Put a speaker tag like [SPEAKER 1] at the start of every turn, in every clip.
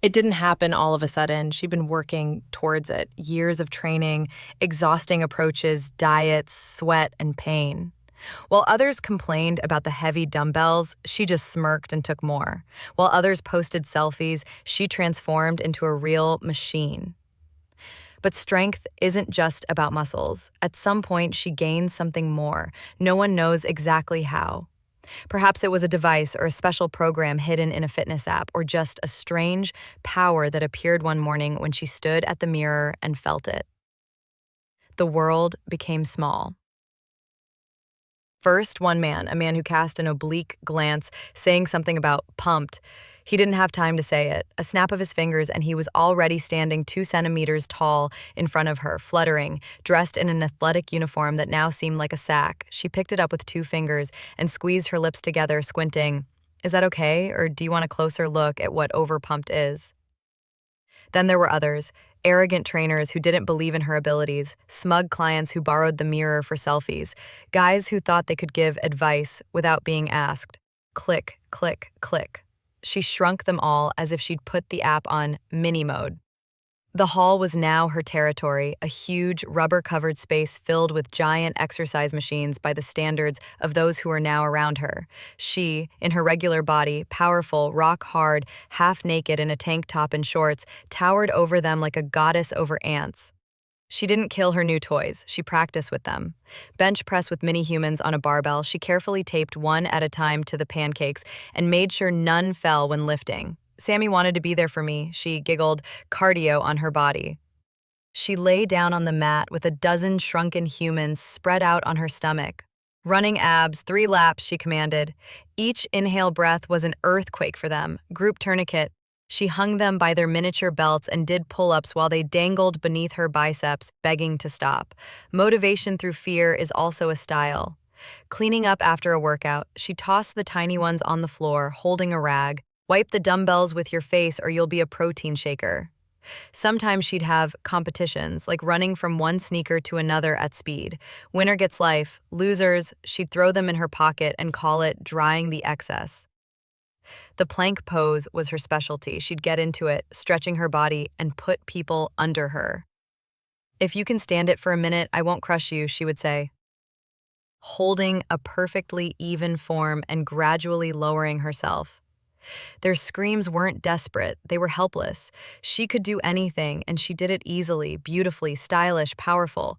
[SPEAKER 1] It didn't happen all of a sudden. She'd been working towards it. Years of training, exhausting approaches, diets, sweat, and pain. While others complained about the heavy dumbbells, she just smirked and took more. While others posted selfies, she transformed into a real machine. But strength isn't just about muscles. At some point, she gained something more. No one knows exactly how. Perhaps it was a device or a special program hidden in a fitness app, or just a strange power that appeared one morning when she stood at the mirror and felt it. The world became small. First, one man, a man who cast an oblique glance, saying something about pumped. He didn't have time to say it. A snap of his fingers, and he was already standing 2 centimeters tall in front of her, fluttering, dressed in an athletic uniform that now seemed like a sack. She picked it up with 2 fingers and squeezed her lips together, squinting. Is that okay, or do you want a closer look at what overpumped is? Then there were others, arrogant trainers who didn't believe in her abilities, smug clients who borrowed the mirror for selfies, guys who thought they could give advice without being asked. Click, click, click. She shrunk them all as if she'd put the app on mini mode. The hall was now her territory, a huge, rubber-covered space filled with giant exercise machines by the standards of those who were now around her. She, in her regular body, powerful, rock-hard, half-naked in a tank top and shorts, towered over them like a goddess over ants. She didn't kill her new toys, she practiced with them. Bench press with mini-humans on a barbell, she carefully taped one at a time to the pancakes and made sure none fell when lifting. Sammy wanted to be there for me, she giggled, cardio on her body. She lay down on the mat with a dozen shrunken humans spread out on her stomach. Running abs, 3 laps, she commanded. Each inhale breath was an earthquake for them. Group tourniquet. She hung them by their miniature belts and did pull-ups while they dangled beneath her biceps, begging to stop. Motivation through fear is also a style. Cleaning up after a workout, she tossed the tiny ones on the floor, holding a rag. Wipe the dumbbells with your face or you'll be a protein shaker. Sometimes she'd have competitions, like running from one sneaker to another at speed. Winner gets life. Losers, she'd throw them in her pocket and call it drying the excess. The plank pose was her specialty. She'd get into it, stretching her body, and put people under her. If you can stand it for a minute, I won't crush you, she would say. Holding a perfectly even form and gradually lowering herself. Their screams weren't desperate, they were helpless. She could do anything, and she did it easily, beautifully, stylish, powerful.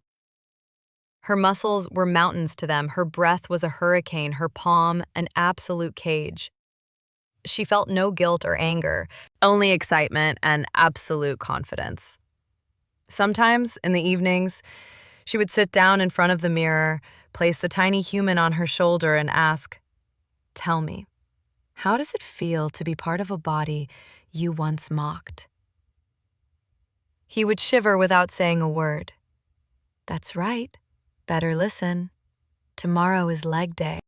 [SPEAKER 1] Her muscles were mountains to them, her breath was a hurricane, her palm an absolute cage. She felt no guilt or anger, only excitement and absolute confidence. Sometimes, in the evenings, she would sit down in front of the mirror, place the tiny human on her shoulder and ask, "Tell me, how does it feel to be part of a body you once mocked?" He would shiver without saying a word. "That's right. Better listen. Tomorrow is leg day."